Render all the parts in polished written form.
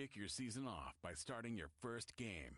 Kick your season off by starting your first game.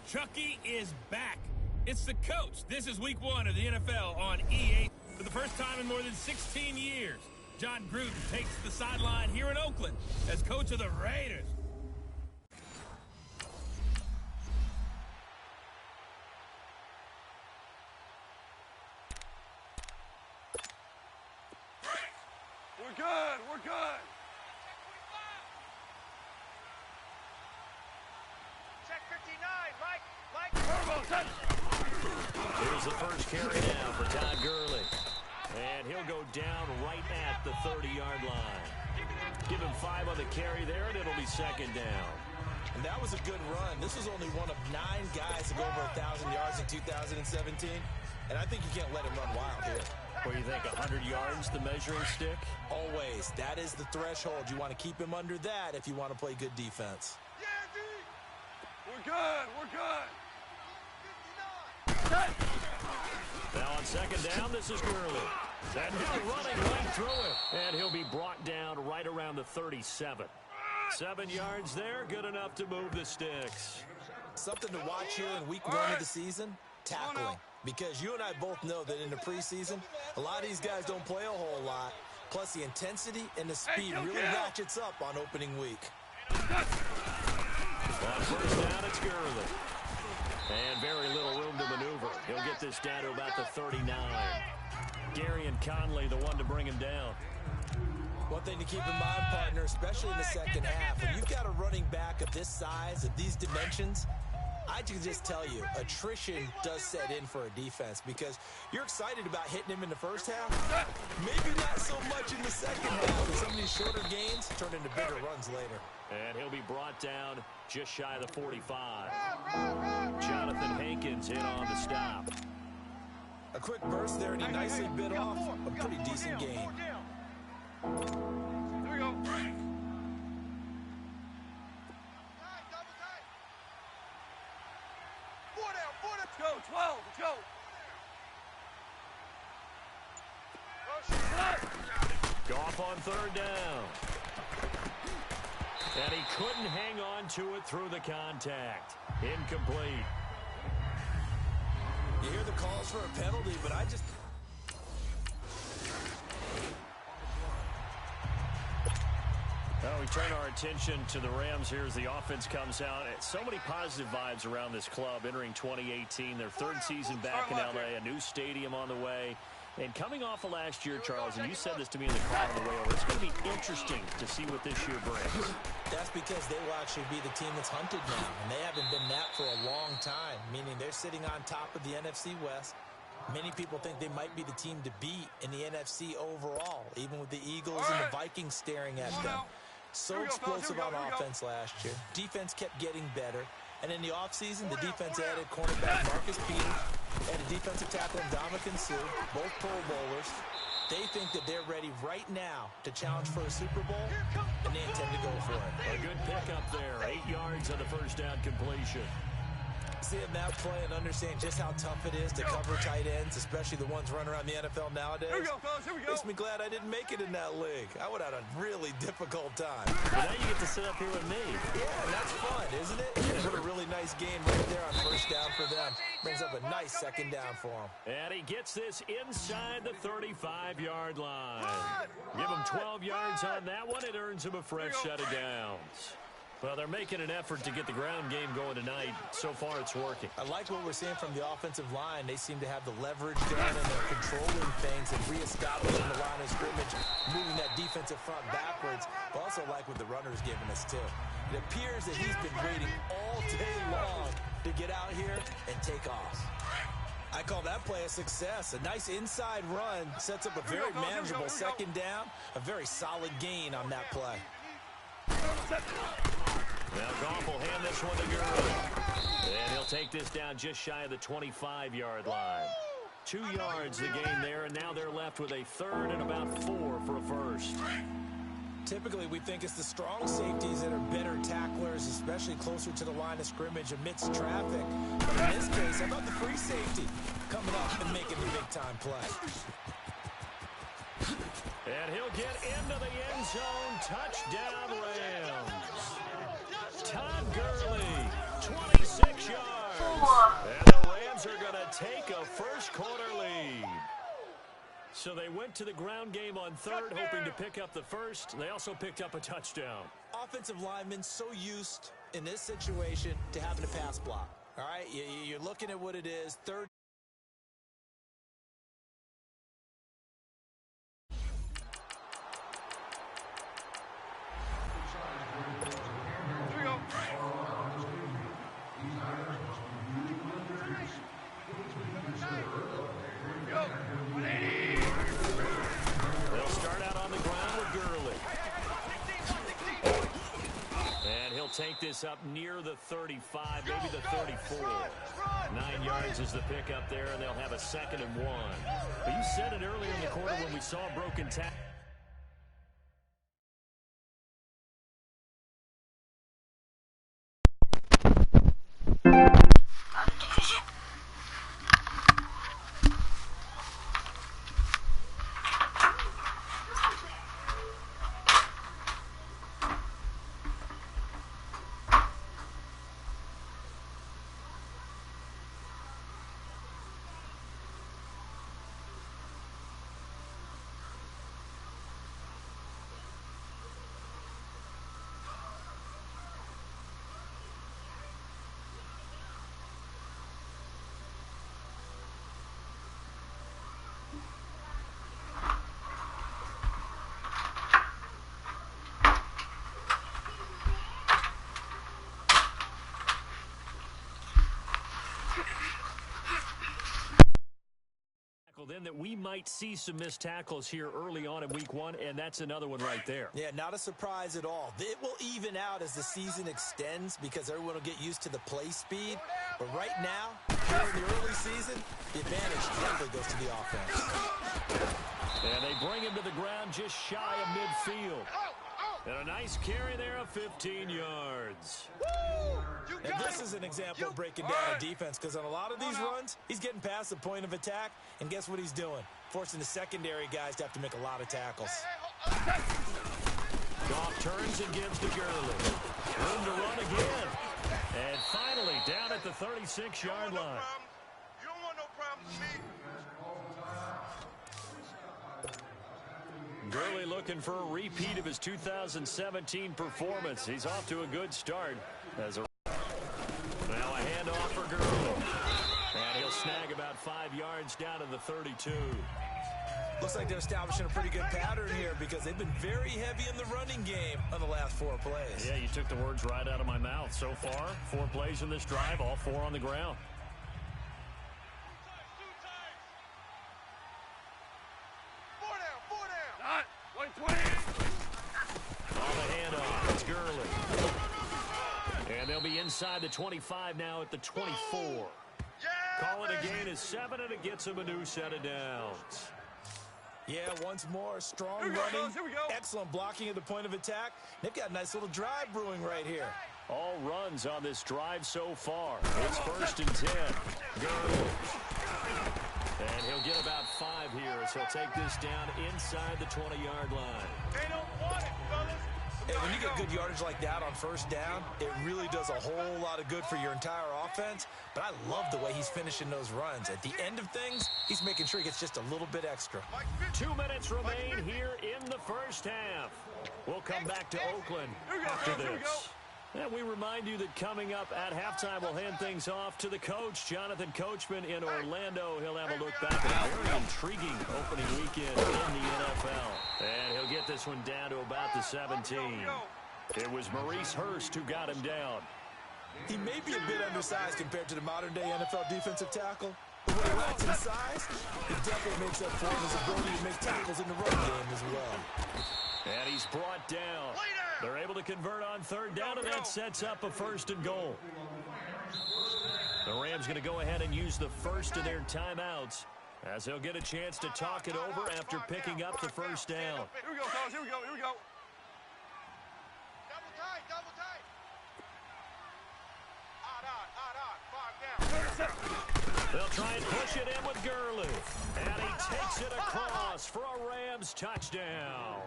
Chucky is back. It's the coach. This is week 1 of the NFL on EA. For the first time in more than 16 years, John Gruden takes the sideline here in Oakland as coach of the Raiders. We're good. We're good. Check 59, Mike. Here's the first carry now for Todd Gurley. And he'll go down right at the 30-yard line. Give him 5 on the carry there, and it'll be second down. And that was a good run. This was only one of 9 guys to go over 1,000 yards in 2017. And I think you can't let him run wild here. What do you think, 100 yards, the measuring stick? Always. That is the threshold. You want to keep him under that if you want to play good defense. We're good. We're good. Now on second down, this is Gurley. And he's running right through it. And he'll be brought down right around the 37. 7 yards there, good enough to move the sticks. Something to watch here in week 1 of the season, tackling. Because you and I both know that in the preseason, a lot of these guys don't play a whole lot. Plus, the intensity and the speed really ratchets up on opening week. On first down, it's Gurley. And very little room to maneuver. He'll get this down to about the 39. Gary and Conley, the one to bring him down. One thing to keep in mind, partner, especially in the second half, when you've got a running back of this size, of these dimensions, I can just tell you, attrition does set in for a defense because you're excited about hitting him in the first half. Maybe not so much in the second half. And some of these shorter gains turn into bigger runs later. And he'll be brought down just shy of the 45. Jonathan Hankins hit on the stop. A quick burst there, and he nicely bit off a pretty decent gain. Here we go. Let's go, 12, let's go. Goff on third down. And he couldn't hang on to it through the contact. Incomplete. You hear the calls for a penalty, but I just... Well, we turn our attention to the Rams here as the offense comes out. So many positive vibes around this club entering 2018. Their 3rd season back in L.A., a new stadium on the way. And coming off of last year, Charles, and you said this to me in the car on the way over, it's going to be interesting to see what this year brings. That's because they will actually be the team that's hunted now, and they haven't been that for a long time, meaning they're sitting on top of the NFC West. Many people think they might be the team to beat in the NFC overall, even with the Eagles and the Vikings staring at them. So explosive on offense last year. Defense kept getting better. And in the offseason, the defense added cornerback Marcus Peters and a defensive tackle Ndamukong Suh, both Pro Bowlers. They think that they're ready right now to challenge for a Super Bowl, and they intend to go for it. A good pickup there. 8 yards on the first down completion. Seeing that play and understand just how tough it is to cover tight ends, especially the ones running around the NFL nowadays. Here we go, fellas, here we go. Makes me glad I didn't make it in that league. I would have had a really difficult time. But now you get to sit up here with me. Yeah, and that's fun, isn't it? And what a really nice game right there on first down for them. Brings up a nice second down for them. And he gets this inside the 35-yard line. Give him 12 yards on that one. It earns him a fresh set of downs. Well, they're making an effort to get the ground game going tonight. So far, it's working. I like what we're seeing from the offensive line. They seem to have the leverage done, and they're controlling things and reestablishing the line of scrimmage, moving that defensive front backwards. But also like what the runner's giving us, too. It appears that he's been waiting all day long to get out here and take off. I call that play a success. A nice inside run sets up a very manageable second down. A very solid gain on that play. Now Goff will hand this one to Gurley. And he'll take this down just shy of the 25-yard line. 2 yards the gain there, and now they're left with a third and about 4 for a first. Typically, we think it's the strong safeties that are better tacklers, especially closer to the line of scrimmage amidst traffic. But in this case, how about the free safety coming up and making the big-time play? And he'll get into the end zone. Touchdown, Rams. Todd Gurley, 26 yards. And the Rams are going to take a first-quarter lead. So they went to the ground game on third, hoping to pick up the first. They also picked up a touchdown. Offensive linemen so used in this situation to having a pass block. All right, you're looking at what it is. Third. Take this up near the 35, maybe the 34. 9 yards is the pickup there, and they'll have a 2nd and 1. But you said it earlier in the quarter when we saw a broken tackle. Then that we might see some missed tackles here early on in week 1, and that's another one right there. Yeah, not a surprise at all. It will even out as the season extends because everyone will get used to the play speed. But right now, here in the early season, the advantage definitely goes to the offense. And they bring him to the ground just shy of midfield. And a nice carry there of 15 yards. And this is an example of breaking down a defense because on a lot of these runs, he's getting past the point of attack, and guess what he's doing? Forcing the secondary guys to have to make a lot of tackles. Goff turns and gives to Gurley. Room to run again. And finally down at the 36-yard line. You don't want no problem with me. Gurley looking for a repeat of his 2017 performance. He's off to a good start. Now a handoff for Gurley. And he'll snag about 5 yards down to the 32. Looks like they're establishing a pretty good pattern here because they've been very heavy in the running game on the last 4 plays. Yeah, you took the words right out of my mouth. So far, 4 plays in this drive, all 4 on the ground. Inside the 25 now at the 24. Call it a gain of 7, and it gets him a new set of downs. Yeah, once more, strong running, excellent blocking at the point of attack. They've got a nice little drive brewing right here. All runs on this drive so far. It's 1st and 10. Gurley. And he'll get about 5 here as he'll take this down inside the 20-yard line. They don't want it, fellas. Hey, when you get good yardage like that on 1st down, it really does a whole lot of good for your entire offense. But I love the way he's finishing those runs. At the end of things, he's making sure he gets just a little bit extra. 2 minutes remain here in the first half. We'll come back to Oakland after this. And we remind you that coming up at halftime, we'll hand things off to the coach, Jonathan Coachman in Orlando. He'll have a look back at a very intriguing opening weekend in the NFL. And he'll get this one down to about the 17. It was Maurice Hurst who got him down. He may be a bit undersized compared to the modern-day NFL defensive tackle, but when he lacks in size, it definitely makes up for his ability to make tackles in the run game as well. And he's brought down. They're able to convert on third down, and that sets up a 1st and goal. The Rams going to go ahead and use the first of their timeouts as they'll get a chance to talk it over after picking up the first down. Here we go, fellas. Here we go. Here we go. Double tight. Double tight. Odd. 5 down. They'll try and push it in with Gurley. And he takes it across for a Rams touchdown.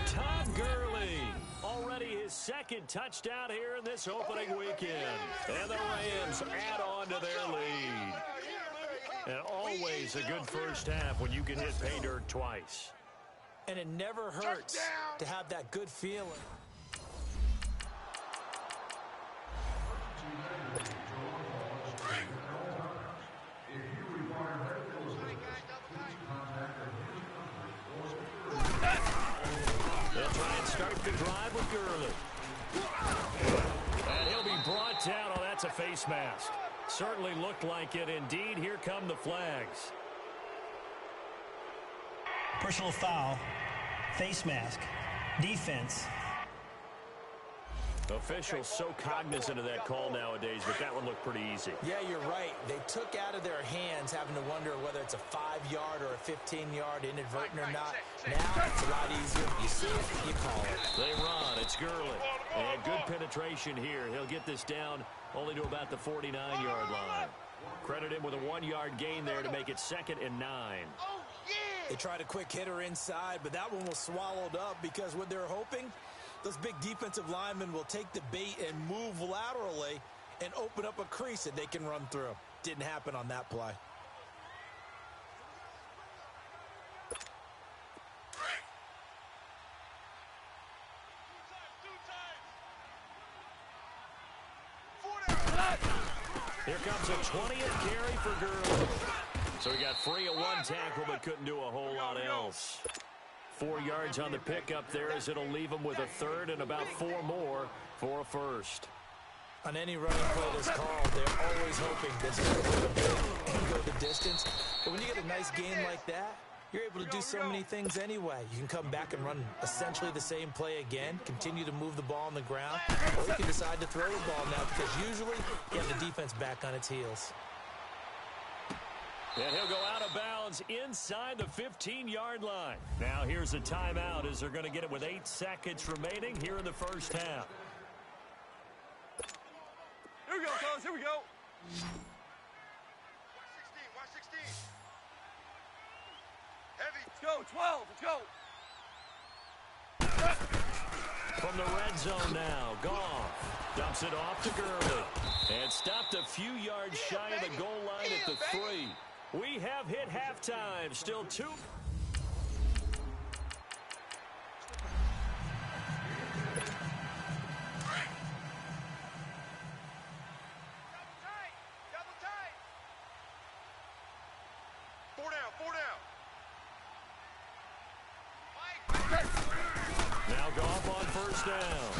Todd Gurley, already his 2nd touchdown here in this opening weekend. And the Rams add on to their lead. And always a good first half when you can hit pay dirt twice. And it never hurts to have that good feeling. They'll try and start the drive with Gurley. And he'll be brought down. Oh, that's a face mask. Certainly looked like it. Indeed, here come the flags. Personal foul, face mask, defense. Officials so cognizant of that call nowadays, but that one looked pretty easy. Yeah, you're right. They took out of their hands having to wonder whether it's a 5-yard or a 15-yard inadvertent or not. Now it's a lot easier. You see it, you call it. They run. It's Gurley. And good penetration here. He'll get this down only to about the 49-yard line. Credit him with a 1-yard gain there to make it 2nd and 9. They tried a quick hitter inside, but that one was swallowed up because what they're hoping, those big defensive linemen will take the bait and move laterally and open up a crease that they can run through. Didn't happen on that play. Here comes a 20th carry for Gurley. So he got free of 1 tackle but couldn't do a whole lot else. 4 yards on the pickup there as it'll leave him with a 3rd and about 4 more for a 1st. On any running play that's called, they're always hoping this is going to go the distance. But when you get a nice gain like that, you're able to do so many things anyway. You can come back and run essentially the same play again, continue to move the ball on the ground, or you can decide to throw the ball now because usually you have the defense back on its heels. And he'll go out of bounds inside the 15-yard line. Now here's a timeout as they're going to get it with 8 seconds remaining here in the first half. Here we go, fellas. Here we go. 116. Heavy. Let's go. 12. Let's go. From the red zone now, Goff dumps it off to Gurley. And stopped a few yards shy of the goal line at the 3. We have hit halftime. Still 2. Double tight. 4 down. Now Goff on first down.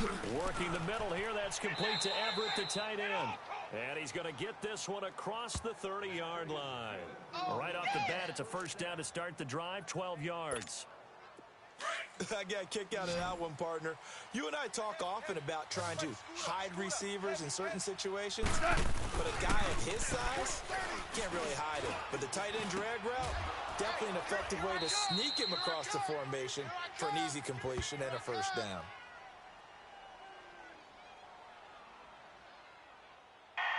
Working the middle here. That's complete to Everett, the tight end. And he's going to get this one across the 30-yard line. Right off the bat, it's a first down to start the drive, 12 yards. I got a kick out of that one, partner. You and I talk often about trying to hide receivers in certain situations, but a guy of his size can't really hide him. But the tight end drag route, definitely an effective way to sneak him across the formation for an easy completion and a first down.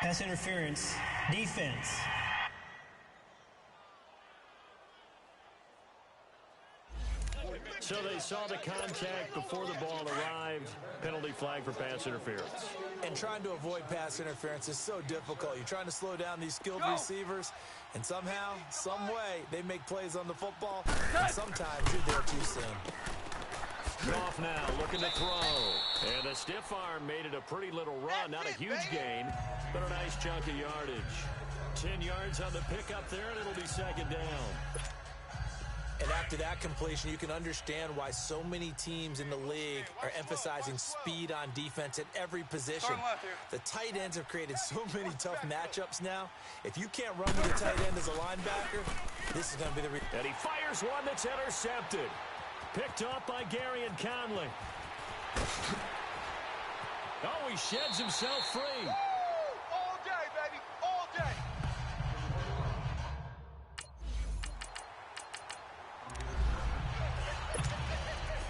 Pass interference, defense. So they saw the contact before the ball arrived. Penalty flag for pass interference. And trying to avoid pass interference is so difficult. You're trying to slow down these skilled receivers, and somehow, some way, they make plays on the football, and sometimes you're there too soon. Goff now looking to throw. And the stiff arm made it a pretty little run. Not a huge gain, but a nice chunk of yardage. 10 yards on the pickup there, and it'll be second down. And after that completion, you can understand why so many teams in the league are emphasizing speed on defense at every position. The tight ends have created so many tough matchups now. If you can't run with a tight end as a linebacker, this is going to be the... And he fires one that's intercepted. Picked off by Gary and Conley. Oh, he sheds himself free. All day, baby, all day.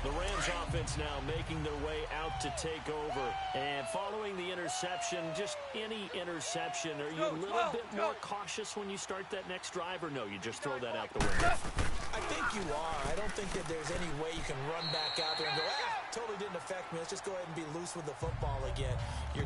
The Rams offense now making their way out to take over. And following the interception, just any interception, are you a little bit more cautious when you start that next drive, or no, you just throw that out the window? I think you are. I don't think that there's any way you can run back out there and go, totally didn't affect me. Let's just go ahead and be loose with the football again. You're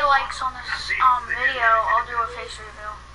Likes on this video, I'll do a face reveal.